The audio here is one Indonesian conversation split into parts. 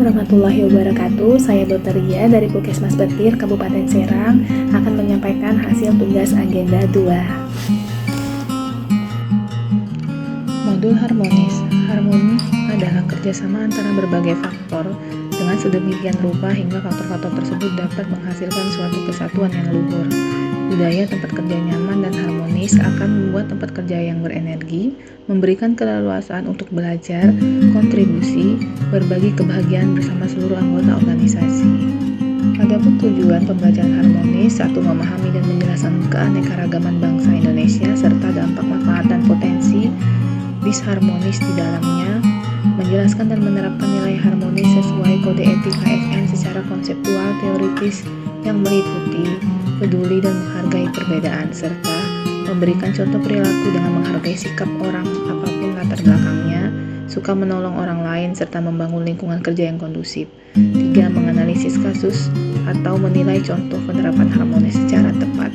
warahmatullahi wabarakatuh. Saya Dr. Ria dari Puskesmas Betir, Kabupaten Serang, akan menyampaikan hasil tugas agenda 2. Modul harmonis. Harmoni adalah kerjasama antara berbagai faktor dengan sedemikian rupa hingga faktor-faktor tersebut dapat menghasilkan suatu kesatuan yang luhur. Budaya tempat kerja nyaman dan harmonis akan membuat tempat kerja yang berenergi, memberikan keleluasaan untuk belajar, kontribusi, berbagi kebahagiaan bersama seluruh anggota organisasi. Adapun tujuan pembelajaran harmonis, 1. Memahami dan menjelaskan keanekaragaman bangsa Indonesia serta dampak manfaat dan potensi disharmonis di dalamnya, menjelaskan dan menerapkan nilai harmonis sesuai kode etik ASN secara konseptual teoritis yang meliputi peduli dan menghargai perbedaan, serta memberikan contoh perilaku dengan menghargai sikap orang apapun latar belakangnya, suka menolong orang lain, serta membangun lingkungan kerja yang kondusif. 3. Menganalisis kasus atau menilai contoh penerapan harmonis secara tepat.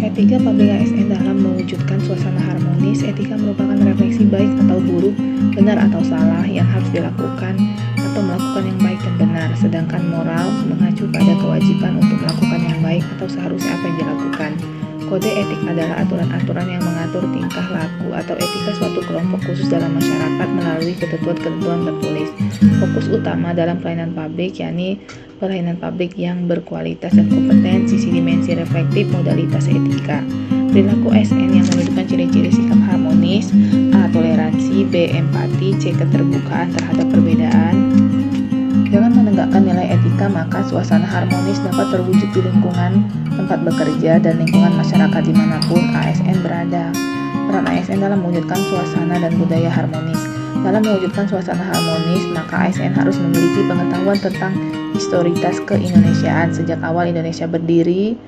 Etika pabrik ASN dalam mewujudkan suasana harmonis. Etika merupakan refleksi baik atau buruk, benar atau salah yang harus dilakukan atau melakukan yang baik dan benar, sedangkan moral mengacu pada kewajiban untuk melakukan yang baik atau seharusnya apa yang dilakukan. Kode etik adalah aturan-aturan yang mengatur tingkah laku atau etika suatu kelompok khusus dalam masyarakat melalui ketentuan-ketentuan tertulis. Fokus utama dalam pelayanan pabrik yakni pelayanan pabrik yang berkualitas dan kompeten, sisi dimensi reflektif, modalitas etika. Perilaku ASN yang menunjukkan ciri-ciri sikap harmonis: A. Toleransi, B. Empati, C. Keterbukaan terhadap perbedaan. Dengan menegakkan nilai etika, maka suasana harmonis dapat terwujud di lingkungan tempat bekerja dan lingkungan masyarakat dimanapun ASN berada. Peran ASN dalam mewujudkan suasana dan budaya harmonis. Dalam mewujudkan suasana harmonis, maka ASN harus memiliki pengetahuan tentang historitas keindonesiaan sejak awal Indonesia berdiri.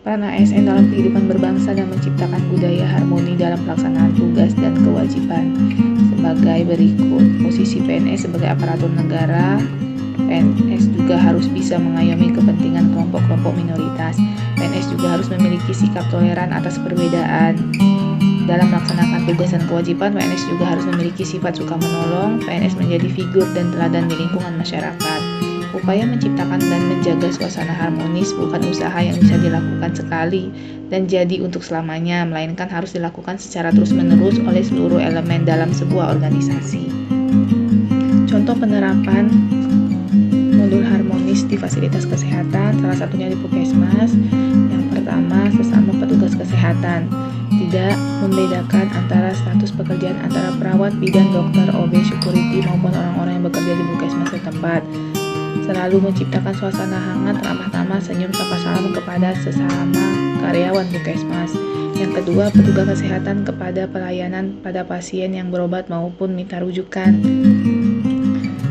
Peran ASN dalam kehidupan berbangsa dan menciptakan budaya harmoni dalam pelaksanaan tugas dan kewajiban sebagai berikut. Posisi PNS sebagai aparatur negara. PNS juga harus bisa mengayomi kepentingan kelompok-kelompok minoritas. PNS juga harus memiliki sikap toleran atas perbedaan. Dalam melaksanakan tugas dan kewajiban, PNS juga harus memiliki sifat suka menolong. PNS menjadi figur dan teladan di lingkungan masyarakat. Upaya menciptakan dan menjaga suasana harmonis bukan usaha yang bisa dilakukan sekali dan jadi untuk selamanya, melainkan harus dilakukan secara terus-menerus oleh seluruh elemen dalam sebuah organisasi. Contoh penerapan modul harmonis di fasilitas kesehatan, salah satunya di Puskesmas. Yang pertama, sesama petugas kesehatan. Tidak membedakan antara status pekerjaan antara perawat, bidan, dokter, OB, security maupun orang-orang yang bekerja di Puskesmas setempat. Selalu menciptakan suasana hangat, ramah tamah, senyum, sapa salam kepada sesama karyawan Puskesmas. Yang kedua, petugas kesehatan kepada pelayanan pada pasien yang berobat maupun minta rujukan.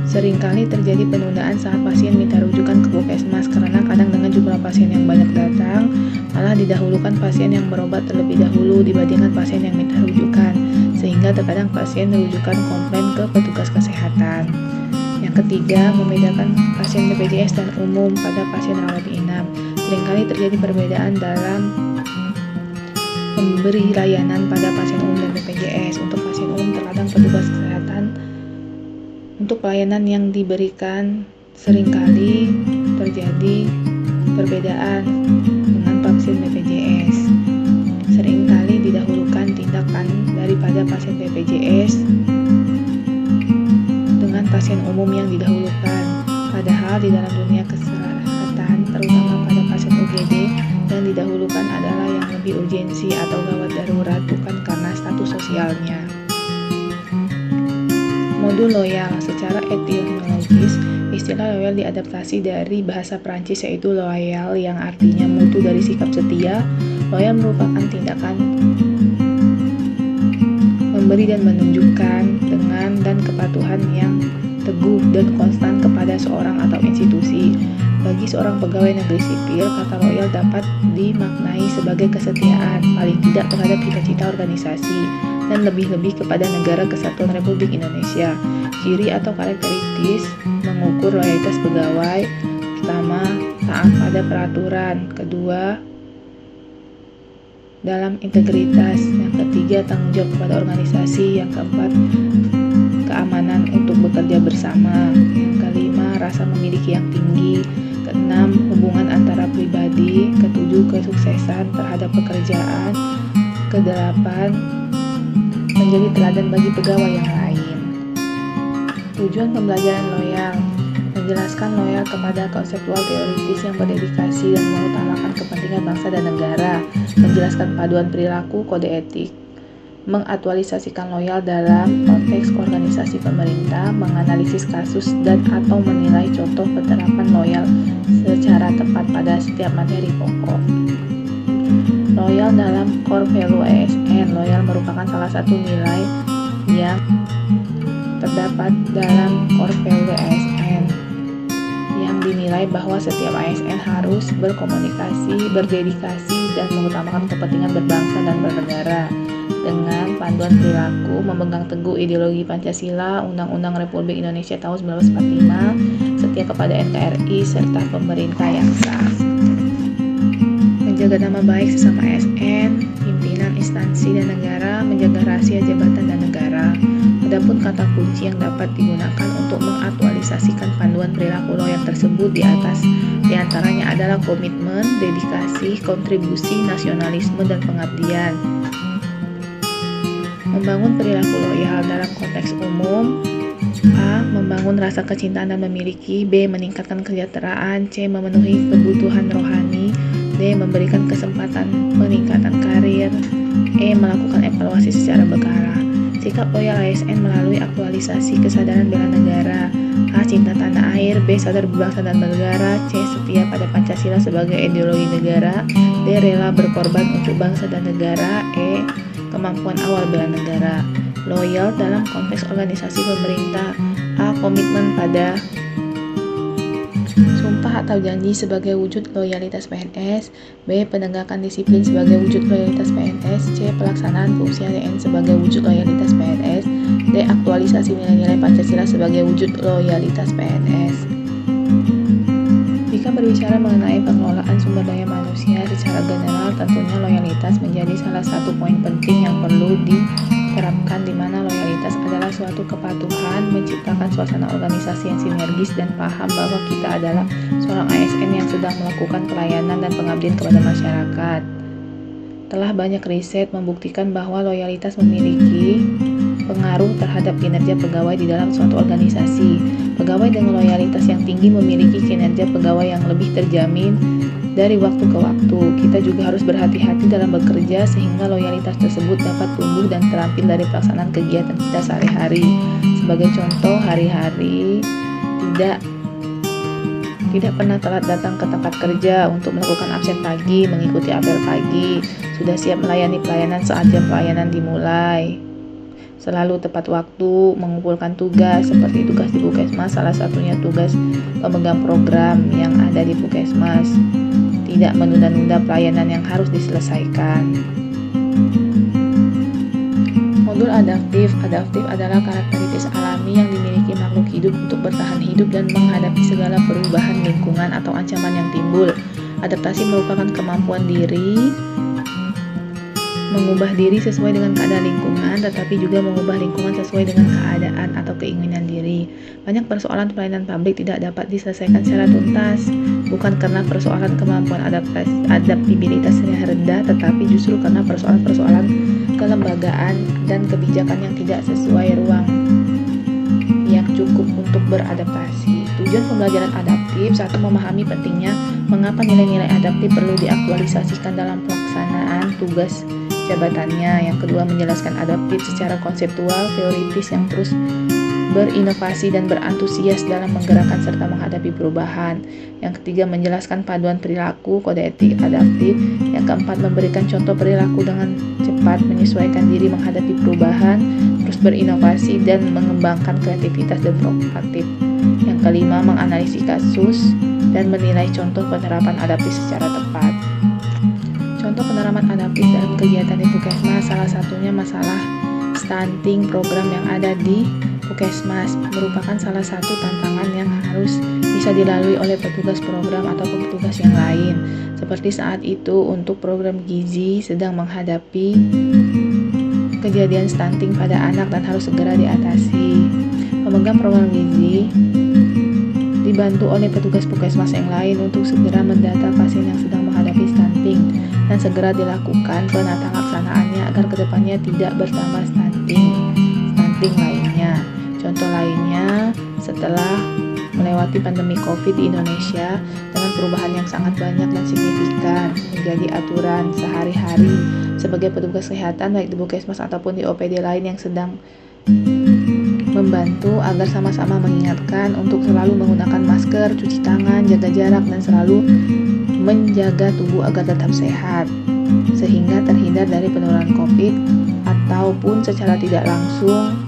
Seringkali terjadi penundaan saat pasien minta rujukan ke Puskesmas karena kadang dengan jumlah pasien yang banyak datang, malah didahulukan pasien yang berobat terlebih dahulu dibandingkan pasien yang minta rujukan, sehingga terkadang pasien rujukan komplain ke petugas kesehatan. Yang ketiga, membedakan pasien BPJS dan umum pada pasien rawat inap. Seringkali terjadi perbedaan dalam memberi layanan pada pasien umum dan BPJS. Untuk pasien umum terkadang petugas kesehatan untuk pelayanan yang diberikan seringkali terjadi perbedaan dengan pasien BPJS. Seringkali didahulukan tindakan daripada pasien BPJS dengan pasien umum yang didahulukan. Padahal di dalam dunia kesehatan, terutama pada pasien UGD, yang didahulukan adalah yang lebih urgensi atau gawat darurat, bukan karena status sosialnya. Modul loyal. Secara etimologis, istilah loyal diadaptasi dari bahasa Prancis yaitu loyal yang artinya mutu dari sikap setia. Loyal merupakan tindakan memberi dan menunjukkan dengan dan kepatuhan yang teguh dan konstan kepada seorang atau institusi. Bagi seorang pegawai negeri sipil, kata loyal dapat dimaknai sebagai kesetiaan, paling tidak terhadap cita-cita organisasi, dan lebih-lebih kepada Negara Kesatuan Republik Indonesia. Ciri atau karakteristik mengukur loyalitas pegawai: pertama, taat pada peraturan; kedua, dalam integritas; yang ketiga, tanggung jawab kepada organisasi; yang keempat, keamanan untuk bekerja bersama. Yang kelima, rasa memiliki yang tinggi. Keenam, hubungan antara pribadi. Ketujuh, kesuksesan terhadap pekerjaan. Kedelapan, menjadi teladan bagi pegawai yang lain. Tujuan pembelajaran loyal: menjelaskan loyal kepada konseptual teoritis yang berdedikasi dan mengutamakan kepentingan bangsa dan negara, menjelaskan paduan perilaku kode etik, mengaktualisasikan loyal dalam konteks organisasi pemerintah, menganalisis kasus dan atau menilai contoh penerapan loyal secara tepat pada setiap materi pokok. Loyal dalam core value ASN. Loyal merupakan salah satu nilai yang terdapat dalam core value ASN yang dinilai bahwa setiap ASN harus berkomunikasi, berdedikasi, dan mengutamakan kepentingan berbangsa dan bernegara dengan panduan perilaku, memegang teguh ideologi Pancasila, Undang-Undang Republik Indonesia tahun 1945, setia kepada NKRI, serta pemerintah yang sah. Menjaga nama baik sesama ASN, pimpinan instansi dan negara, menjaga rahasia jabatan dan negara. Adapun kata kunci yang dapat digunakan untuk mengaktualisasikan panduan perilaku loyal tersebut di atas diantaranya adalah komitmen, dedikasi, kontribusi, nasionalisme, dan pengabdian. Membangun perilaku loyal dalam konteks umum: A. Membangun rasa kecintaan dan memiliki. B. Meningkatkan kesejahteraan. C. Memenuhi kebutuhan rohani. D. Memberikan kesempatan peningkatan karir. E. Melakukan evaluasi secara berkala. Sikap loyal ASN melalui aktualisasi kesadaran bela negara. A. Cinta tanah air. B. Sadar berbangsa dan bernegara. C. Setia pada Pancasila sebagai ideologi negara. D. Rela berkorban untuk bangsa dan negara. E. Kemampuan awal bela negara. Loyal dalam konteks organisasi pemerintah: A. Komitmen pada sumpah atau janji sebagai wujud loyalitas PNS. B. Penegakan disiplin sebagai wujud loyalitas PNS. C. Pelaksanaan fungsi ADN sebagai wujud loyalitas PNS. D. Aktualisasi nilai-nilai Pancasila sebagai wujud loyalitas PNS. Jika berbicara mengenai pengelolaan sumber daya manusia secara general, tentunya loyalitas menjadi salah satu poin penting yang perlu diterapkan, di mana loyalitas adalah suatu kepatuhan, menciptakan suasana organisasi yang sinergis, dan paham bahwa kita adalah seorang ASN yang sedang melakukan pelayanan dan pengabdian kepada masyarakat. Telah banyak riset membuktikan bahwa loyalitas memiliki pengaruh terhadap kinerja pegawai di dalam suatu organisasi. Pegawai dengan loyalitas yang tinggi memiliki kinerja pegawai yang lebih terjamin dari waktu ke waktu. Kita juga harus berhati-hati dalam bekerja sehingga loyalitas tersebut dapat tumbuh dan terampil dari pelaksanaan kegiatan kita sehari-hari. Sebagai contoh, hari-hari tidak pernah telat datang ke tempat kerja untuk melakukan absen pagi, mengikuti apel pagi, sudah siap melayani pelayanan saat jam pelayanan dimulai. Selalu tepat waktu mengumpulkan tugas seperti tugas di Puskesmas, salah satunya tugas pemegang program yang ada di Puskesmas. Tidak menunda-nunda pelayanan yang harus diselesaikan. Modul adaptif. Adaptif adalah karakteristik alami yang dimiliki makhluk hidup untuk bertahan hidup dan menghadapi segala perubahan lingkungan atau ancaman yang timbul. Adaptasi merupakan kemampuan diri mengubah diri sesuai dengan keadaan lingkungan, tetapi juga mengubah lingkungan sesuai dengan keadaan atau keinginan diri. Banyak persoalan pelayanan publik tidak dapat diselesaikan secara tuntas, bukan karena persoalan kemampuan adaptabilitasnya rendah, tetapi justru karena persoalan-persoalan kelembagaan dan kebijakan yang tidak sesuai ruang yang cukup untuk beradaptasi. Tujuan pembelajaran adaptif: 1. Memahami pentingnya mengapa nilai-nilai adaptif perlu diaktualisasikan dalam pelaksanaan tugas jabatannya. Yang kedua, menjelaskan adaptif secara konseptual, teoritis yang terus berinovasi dan berantusias dalam menggerakkan serta menghadapi perubahan. Yang ketiga, menjelaskan paduan perilaku kode etik adaptif. Yang keempat, memberikan contoh perilaku dengan cepat menyesuaikan diri menghadapi perubahan, terus berinovasi dan mengembangkan kreativitas dan proaktif. Yang kelima, menganalisis kasus dan menilai contoh penerapan adaptif secara tepat. Contoh penerapan adaptif dalam kegiatan di Puskesmas, salah satunya masalah stunting. Program yang ada di Puskesmas merupakan salah satu tantangan yang harus bisa dilalui oleh petugas program atau petugas yang lain. Seperti saat itu untuk program gizi sedang menghadapi kejadian stunting pada anak dan harus segera diatasi. Pemegang program gizi dibantu oleh petugas puskesmas yang lain untuk segera mendata pasien yang sedang menghadapi stunting dan segera dilakukan penata laksanaannya agar kedepannya tidak bertambah stunting lainnya. Contoh lainnya, setelah melewati pandemi COVID di Indonesia dengan perubahan yang sangat banyak dan signifikan menjadi aturan sehari-hari sebagai petugas kesehatan baik di puskesmas ataupun di OPD lain yang sedang membantu agar sama-sama mengingatkan untuk selalu menggunakan masker, cuci tangan, jaga jarak, dan selalu menjaga tubuh agar tetap sehat sehingga terhindar dari penularan COVID ataupun secara tidak langsung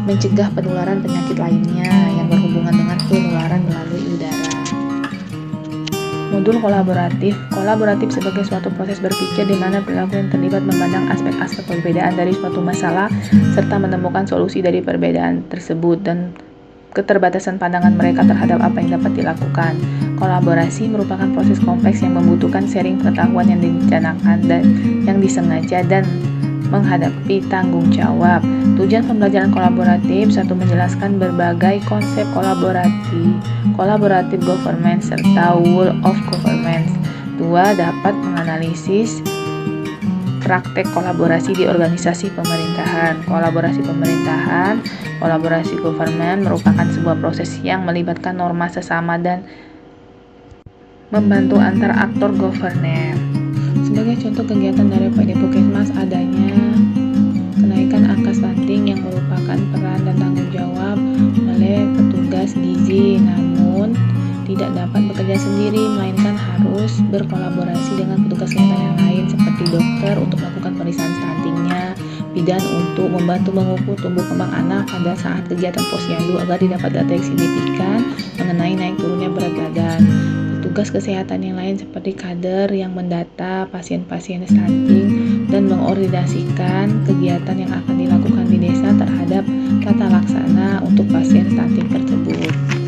mencegah penularan penyakit lainnya yang berhubungan dengan penularan melalui udara. Modul kolaboratif sebagai suatu proses berpikir di mana perilaku yang terlibat memandang aspek-aspek perbedaan dari suatu masalah serta menemukan solusi dari perbedaan tersebut dan keterbatasan pandangan mereka terhadap apa yang dapat dilakukan. Kolaborasi merupakan proses kompleks yang membutuhkan sharing pengetahuan yang direncanakan dan yang disengaja dan menghadapi tanggung jawab. Tujuan pembelajaran kolaboratif: 1. Menjelaskan berbagai konsep collaborative governance serta whole of governance. 2. Dapat menganalisis praktek kolaborasi di organisasi pemerintahan. Kolaborasi government merupakan sebuah proses yang melibatkan norma sesama dan membantu antar aktor governance. Sebagai contoh kegiatan dari OPD Puskesmas adanya kenaikan angka stunting yang merupakan peran dan tanggung jawab oleh petugas gizi, namun tidak dapat bekerja sendiri melainkan harus berkolaborasi dengan petugas kesehatan yang lain seperti dokter untuk melakukan pemeriksaan stuntingnya, bidan untuk membantu mengukur tumbuh kembang anak pada saat kegiatan posyandu agar didapat data yang signifikan mengenai naik turunnya berat badan. Tugas kesehatan yang lain seperti kader yang mendata pasien-pasien stunting dan mengordinasikan kegiatan yang akan dilakukan di desa terhadap tata laksana untuk pasien stunting tersebut.